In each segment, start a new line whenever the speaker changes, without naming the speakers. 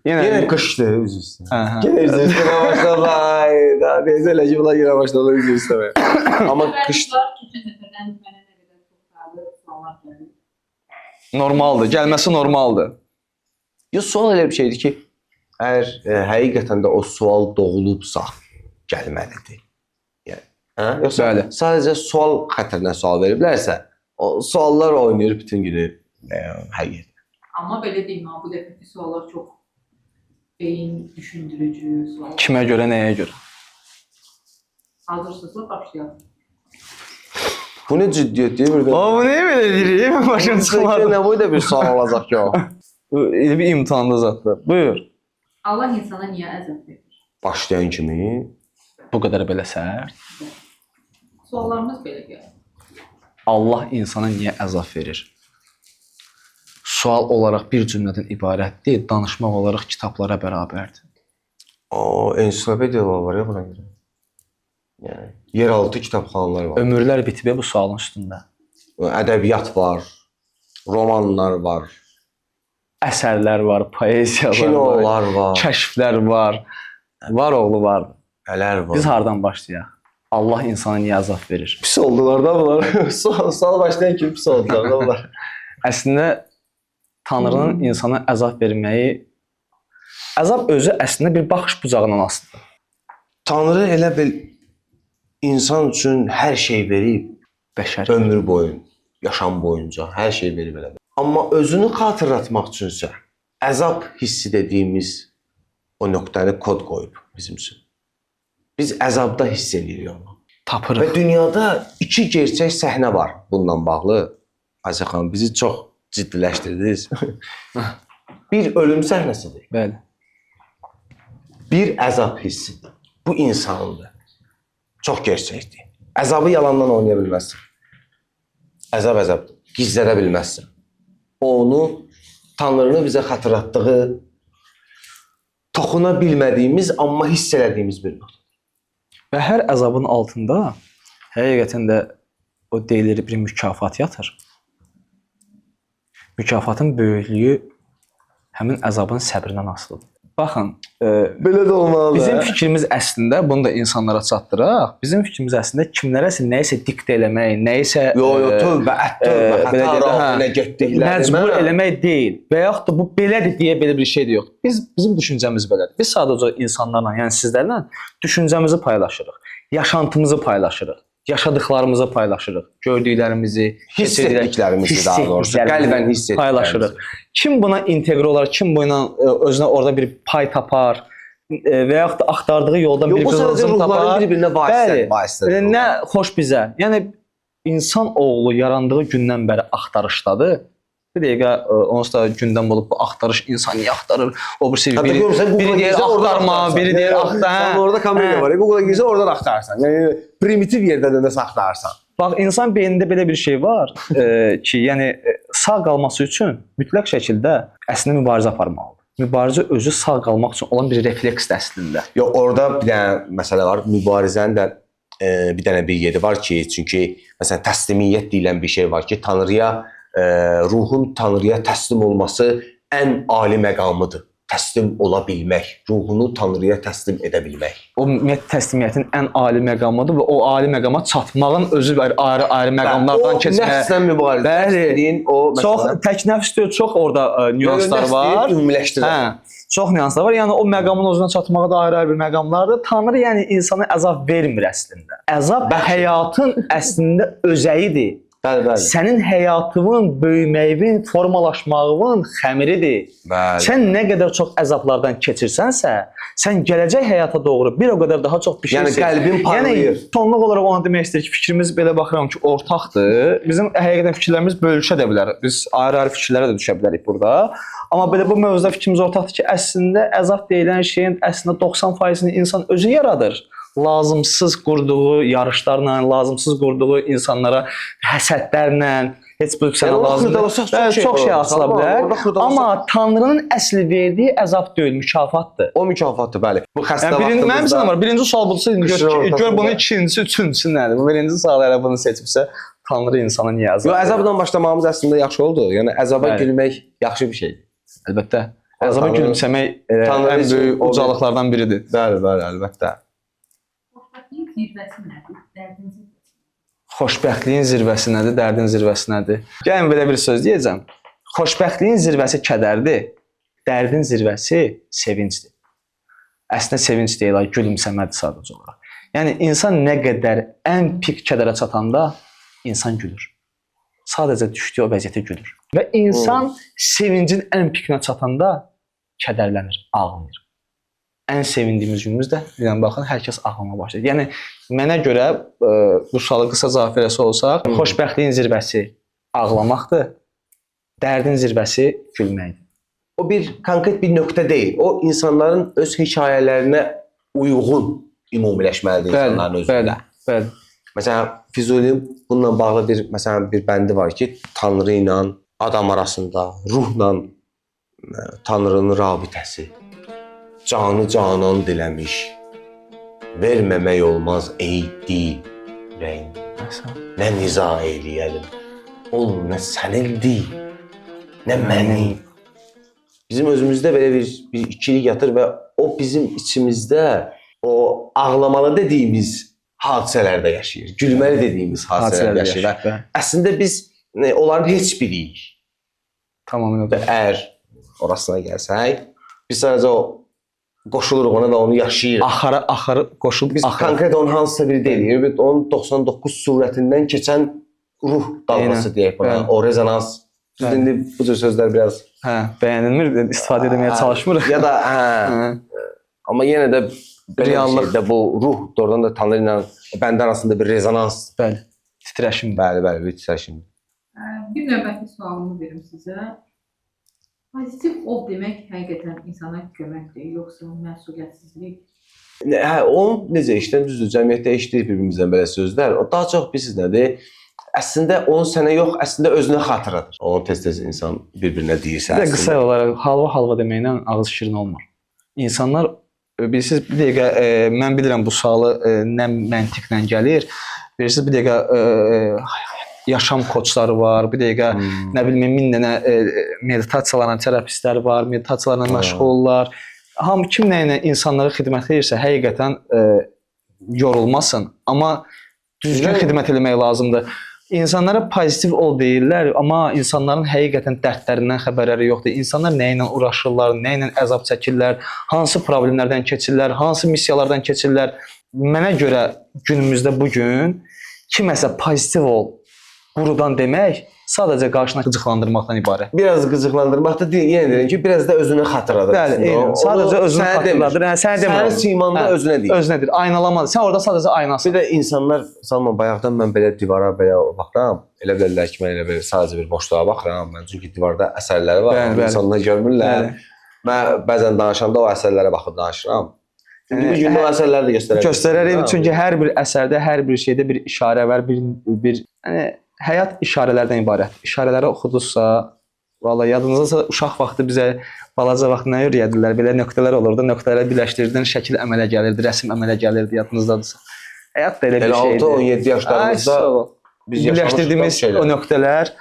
Yenə qışdır, üzr istəyirəm.
Hə.
Yenə üzr istəməyə başladılar. Daha deyəcək elə ki, bunlar yenə başladılar üzr istəməyə. Amma qış...
Normaldır, gəlməsi normaldır.
Ya sual elə bir şeydir ki, əgər həqiqətən də o sual doğulubsa, gəlməlidir. Yəni, hə? Yoxsa
Bəli.
sadəcə sual xətrinə sual veriblərsə, o suallar oynayır bütün günü həqiqət.
Amma belə deyim, bu dəfəki suallar çox beyin düşündürücü suallar.
Kimə görə, nəyə görə?
Hazırsınızsa başlayalım.
Bu ne ciddiyetdir burada?
Bu niyə belə deyirəm? Başım çıxmadı.
Nə boyda bir sual olacaq ki o?
Elə bir imtahanda zatdır. Buyur.
Allah insana niyə əzab verir?
Başlayan kimi.
Bu qədər belə sərt.
Suallarımız belə gəlir.
Allah insana niyə əzab verir? Sual olaraq bir cümlədən ibarət deyil, danışmaq olaraq kitablara bərabərdir.
O, ensiklopediyalar var ya buna görə. Yəni, yeraltı kitabxanalar var.
Ömürlər bitib bu sualın üstündə.
Ədəbiyyat var, romanlar var,
Əsərlər var, poeziyalar var,
kinolar var,
kəşflər var. Var oğlu var.
nələr var.
Biz hardan başlayaq? Allah insana niyə əzab verir?
Pis oldular da bunlar. Sual başlayan kimi pis oldular da bunlar.
Əslində Tanrının insana əzab verməyi, əzab özü əslində bir baxış bucağından asılıdır.
Tanrı elə bil insan üçün hər şey verib,
Bəşər.
ömür boyu, yaşam boyunca hər şey verib elə bil. Amma özünü xatırlatmaq üçünsə əzab hissi dediyimiz o nöqtəni kod qoyub bizim üçün. Biz əzabda hiss edirik onu.
Tapırıq.
Və dünyada iki gerçək səhnə var bununla bağlı. Ayşə xanım, bizi çox ciddiləşdirdiniz. Bir ölüm səhnəsidir.
Bəli.
Bir əzab hissidir. Bu insandır. Çox gerçəkdir. Əzabı yalandan oynaya bilməzsən. Əzab əzabdır. Gizlədə bilməzsən. Onu Tanrının bizə xatırlatdığı, toxuna bilmədiyimiz, amma hiss elədiyimiz bir nöqtə.
Və hər əzabın altında həqiqətən də o deyilir bir mükafat yatır. Mükafatın böyüklüyü həmin əzabın səbrindən asılıdır. Baxın,
Belə də olmalı.
bizim fikrimiz əslində, bunu da insanlara çatdıraq. Bizim fikrimiz əslində kimlərəsə nəyisə diktə eləmək, nəyisə
tövbə,
belə
xəta
deyək,
raftinə getdiklərimə
məcbur eləmək deyil. Və yaxud da bu belədir deyə belə bir şey də yox. Bizim düşüncəmiz belədir. Biz sadəcə insanlarla, yəni sizlərlə düşüncəmizi paylaşırıq, yaşantımızı paylaşırıq, yaşadıklarımızı paylaşırıq, gördüklərimizi,
hiss etdiklərimizi daha doğrusu, qəlbən hiss
paylaşırıq. Kim buna inteqrə olar, kim buna özünə orada bir pay tapar və yaxud da axtardığı yoldan bir qızılcım tapar.
Ruhların bir-birinə vasitədir.
Nə xoş bizə. Yəni insan oğlu yarandığı gündən bəri axtarışdadır. Bir dəqiqə onsuz da gündəm olub bu axtarış, insan niyə axtarır? O birisi biri deyir axtarma, biri deyir axtar.
Sən orada kamera var. Google-a girsən oradan axtarırsan. Yəni primitiv yerdən də nəsə axtarırsan.
Bax, insan beynində belə bir şey var ki, yəni sağ qalması üçün mütləq şəkildə əslində mübarizə aparmalıdır. Mübarizə özü sağ qalmaq üçün olan bir refleksdir əslində.
Yox, orada bir dənə məsələ var. Mübarizənin də bir dənə bir yeri var ki, çünki məsələn təslimiyyət deyilən bir şey var ki, Tanrıya ruhun Tanrıya təslim olması ən ali məqamıdır. Təslim ola bilmək, ruhunu Tanrıya təslim edə bilmək.
O təslimiyyətin ən ali məqamıdır və o ali məqama çatmağın özü ayrı məqamlardan keçmək.
O nəfslə mübarizə dediyin o
çox tək nəfs deyil, çox orada nüanslar var.
Ümumiləşdirək.
Çox nüanslar var. Yəni o məqamın özünə çatmağı da ayrı-ayrı bir məqamlardır. Tanrı yəni insana əzab vermir əslində. Əzab həyatın əslində özəyidir.
Bəli, bəli.
Sənin həyatının böyüməyinin, formalaşmağının xəmiridir.
Bəli.
Sən nə qədər çox əzablardan keçirsənsə, sən gələcək həyata doğru bir o qədər daha çox bir şey
yəni qəlbin parlayır.
Yəni tonluq olaraq ona demək istəyir ki, fikrimiz belə baxıram ki, ortaqdır. Bizim həqiqətən fikirlərimiz bölüşə də bilər. Biz ayrı-ayrı fikirlərə də düşə bilərik burada. Amma belə bu mövzuda fikrimiz ortaqdır ki, əslində əzab deyilən şeyin əslində 90%-ni insan özü yaradır. Lazımsız qurduğu yarışlarla, lazımsız qurduğu insanlara həsədlərlə, heç bu sənə lazımdır. Çox şey asıla bilər. Amma Tanrının əsli verdiyi əzab deyil, mükafatdır.
O mükafatdır, bəli. Bu xəstə vaxtımızda...
Mənim məsələn var. Birinci sual budur. Gör bunu ikincisi, üçüncüsü nədir? Bu birinci sual elə bunu seçibsə, Tanrı insana niyə əzab verir?
Əzabdan başlamağımız əslində yaxşı oldu. Yəni əzaba gülmək yaxşı bir şeydir.
Əlbəttə. Əzaba
Tanrı-
gülümsəmək
Tanrı
ən
üçün
böyük
o bir-
ucalıqlardan biridir.
Bəli, bəli, əlbəttə.
Xoşbəxtlik zirvəsi nədir? Dərdin zirvəsi.
Xoşbəxtliyin zirvəsi nədir, dərdin zirvəsi nədir? Gəlin belə bir söz deyəcəm. Xoşbəxtliyin zirvəsi kədərdir, dərdin zirvəsi sevincdir. Əslində sevinc deyil, gülümsəmədir sadəcə olaraq. Yəni insan nə qədər ən pik kədərə çatanda insan gülür. Sadəcə düşdüyü o vəziyyətə gülür. Və insan sevincin ən pikinə çatanda kədərlənir, ağlayır. Ən sevindiyimiz günümüzdə birdən baxın, hər kəs ağlamağa başlayır. Yəni mənə görə bu suala qısa cavab verəsi olsaq, xoşbəxtliyin zirvəsi ağlamaqdır, dərdin zirvəsi gülməkdir.
O bir konkret bir nöqtə deyil. O insanların öz hekayələrinə uyğun ümumiləşməlidir insanların özündə.
Bəli.
Məsələn, Füzulinin bununla bağlı bir bəndi var ki, Tanrı ilə adam arasında ruhla Tanrının rabitəsi. Canı canan diləmiş. Verməmək olmaz eydi ürəyin. Nə niza eləyəlim. Ol nə sənildi, nə mənim. Bizim özümüzdə belə bir ikilik yatır və o bizim içimizdə o ağlamalı dediyimiz hadisələrdə yaşayır. Gülməli dediyimiz hadisələrdə yaşayır. Və əslində biz onların heç biriyik.
Tamamilə
Və əgər orasına gəlsək, biz sadəcə o qoşuluruq ona və onu yaşayırıq.
Axarı qoşulub
Biz konkret onun hansısa biri deyilir. Onun 99 surətindən keçən ruh dalğası deyək buna. O rezonans. Biz indi bu cür sözlər biraz
bəyənilmir, istifadə etməyə çalışmırıq.
Ya da amma yenə də reallıqda bu ruh doğrudan da Tanrı ilə bəndə arasında bir rezonans.
Bəli. Titreşim.
Bəli, bir titreşim.
Bir növbəti sualımı verim sizə. Pozitiv ol demək həqiqətən insana köməkdir, yoxsa məsuliyyətsizlik?
O necə işlən düzdür, cəmiyyətdə eşidirik bir-birimizdən belə sözlər. O daha çox bilirsiniz nədir? Əslində onun sənə yox, əslində özünə xatırladır. Onu tez-tez insan bir-birinə deyirsə.
Bir də qısa olaraq halva deməklə ağız şirin olmur. İnsanlar bilirsiniz bir dəqiqə mən bilirəm bu sualı nə məntiqlə gəlir. Bilirsiniz bir dəqiqə yaşam koçları var, bir dəqiqə nə bilim 1000 dənə meditasiyalarla terapistlər var, meditasiyalarla məşğullar. Kim nə ilə insanlara xidmət edirsə, həqiqətən yorulmasın, amma düzgün xidmət etmək lazımdır. İnsanlara pozitiv ol deyirlər, amma insanların həqiqətən dərdlərindən xəbərləri yoxdur. İnsanlar nə ilə uğraşırlar, nə ilə əzab çəkirlər, hansı problemlərdən keçirlər, hansı missiyalardan keçirlər. Mənə görə günümüzdə bu gün kiməsə pozitiv ol, qurudan demək sadəcə qarşına qıcıqlandırmaqdan ibarət.
Biraz qıcıqlandırmaqda deyil, yenə deyirəm ki, biraz da özünü xatırladır.
Bəli, sadəcə özünü xatırladır. Sən demir.
Sənin simanda özünə deyil.
Özünədir, aynalamadır. Sən orada sadəcə aynasın.
Bir də insanlar, Salman, bayaqdan mən belə divara belə baxıram, elə bilərlər ki, mən elə belə sadəcə bir boşluğa baxıram. Mən çünki divarda əsərləri var, insanlar görmürlər. Mən bəzən danışanda o əsərlərə baxıb danışıram. Bir gün o əsərləri də göstərərəm.
Göstərərəm, çünki hər bir əsərdə, hər bir şeydə bir işarə var, bir həyat işarələrdən ibarət. İşarələri oxuduzsa, vallahi yadınızda uşaq vaxtı bizə balaca vaxt nə öyrədirlər? Belə nöqtələr olurdu. Nöqtələri birləşdirirdin, şəkil əmələ gəlirdi, rəsm əmələ gəlirdi, yadınızdadırsa. Həyat da elə bir şeydir.
6-17 yaşlarımızda
biz birləşdirdiyimiz o nöqtələr,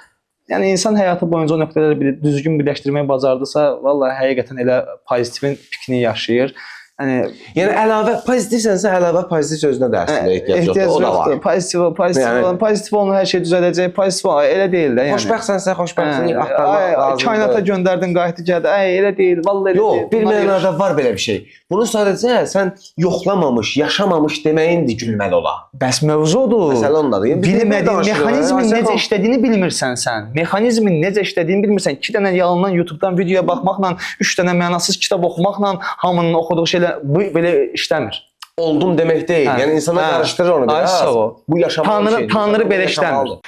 yəni insan həyatı boyunca o nöqtələri düzgün birləşdirməyi bacardısa, vallahi həqiqətən elə pozitivin pikini yaşayır.
Yəni əlavə pozitivsənsə, əlavə pozitiv sözünə də əslində ehtiyac yoxdur. O da var.
Pozitiv olun, hər şey düzələcək. Pozitiv elə deyil də, yəni.
Xoşbəxtsənsə, xoşbəxtlik axtarmaq lazımdır.
Kainata göndərdin, qayıtdı gəldi. Elə deyil, vallahi elə deyil.
Yox, bir mənada var belə bir şey. Bunu sadəcə sən yoxlamamış, yaşamamış deməyindir gülməli ola.
Bəs mövzudur.
Məsələ ondadır.
Bilmədiyin mexanizmin necə işlədiyini bilmirsən sən. Mexanizmin necə işlədiyini bilmirsən. 2 dənə yalandan YouTubedan videoya baxmaqla, 3 dənə mənasız kitab oxumaqla hamının oxuduğu şeylər bu belə işləmir.
Oldum demək deyil. Yəni insanlar qarışdırır onu biraz. Bu yaşamaq
Tanrı belə işləmir.